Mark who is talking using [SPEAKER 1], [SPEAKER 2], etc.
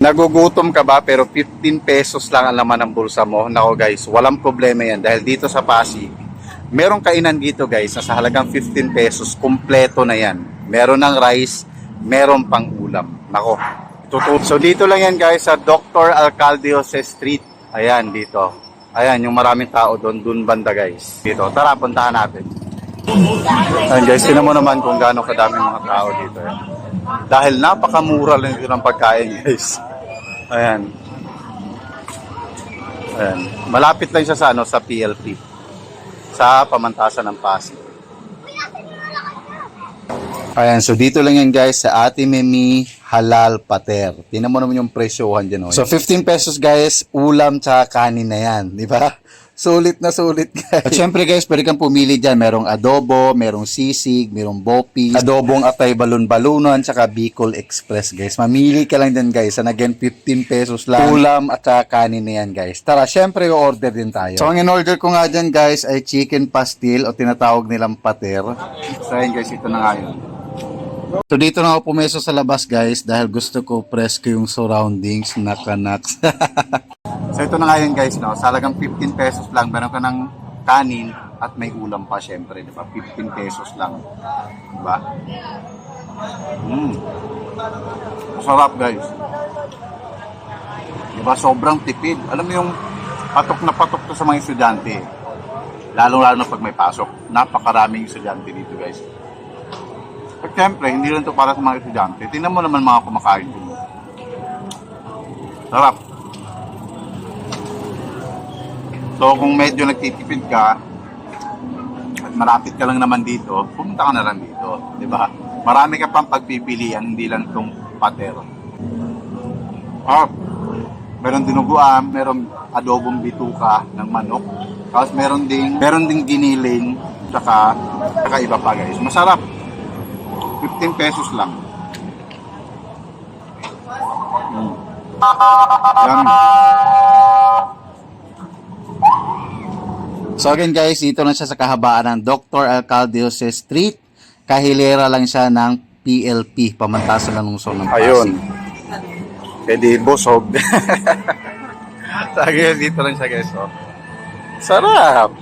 [SPEAKER 1] Nagugutom ka ba pero 15 pesos lang ang laman ng bulsa mo? Nako guys, walang problema yan dahil dito sa Pasig, merong kainan dito guys na sa halagang 15 pesos, kumpleto na yan. Meron ng rice, meron pang ulam. Nako, so dito lang yan guys sa Dr. Alcalde Jose Street. Ayan dito. Ayan yung maraming tao doon banda guys. Dito, tara puntahan natin. Ayan guys, tinan mo naman kung gaano kadaming mga tao dito. Ayan. Dahil napakamura lang dito ng pagkain guys. Ayan. Ayan. Malapit lang siya sa sa PLP. Sa pamantasan ng Pasig. Ayan, so dito lang yan guys sa Ate Memi Halal Pater. Tingnan mo naman yung presyohan dyan. Oh. So 15 pesos guys, ulam tsaka kanin na yan, di ba? Sulit na sulit guys. At syempre guys, pwede kang pumili dyan. Merong adobo, merong sisig, merong bopi, adobong atay balon-balunan, tsaka Bicol Express guys. Mamili ka lang dyan guys. And again, 15 pesos lang. Ulam at tsaka kanin na yan guys. Tara, syempre order din tayo. So ang in-order ko nga dyan guys ay chicken pastil o tinatawag nilang pater. So ayun guys, ito na nga yun. So dito na ako pumeso sa labas guys dahil gusto ko presko yung surroundings, nakanaks. So ito na nga yun guys, no? Sa halagang 15 pesos lang, meron ka ng kanin at may ulam pa syempre, di ba? 15 pesos lang. Di ba? Masarap guys. Di ba? Sobrang tipid. Alam mo yung patok na patok to sa mga estudyante. Lalo-lalo na pag may pasok. Napakaraming estudyante dito guys. At syempre, hindi lang to para sa mga estudyante. Tingnan mo naman mga kumakain dito. Sarap. So kung medyo nagtitipid ka at malapit ka lang naman dito, pumunta ka na lang dito, di ba? Marami ka pang pagpipilian, hindi lang itong pater. Meron dinuguan, meron adobong bituka ng manok, tapos meron ding giniling, tsaka iba pa guys. Masarap. 15 pesos lang. Yan. So again guys, dito lang siya sa kahabaan ng Dr. Alcalde Jose Street. Kahilera lang siya ng PLP, pamantasan ng lungsod ng Pasig. Ayun. Pwede busog. So again, dito lang siya guys. Oh. Sarap!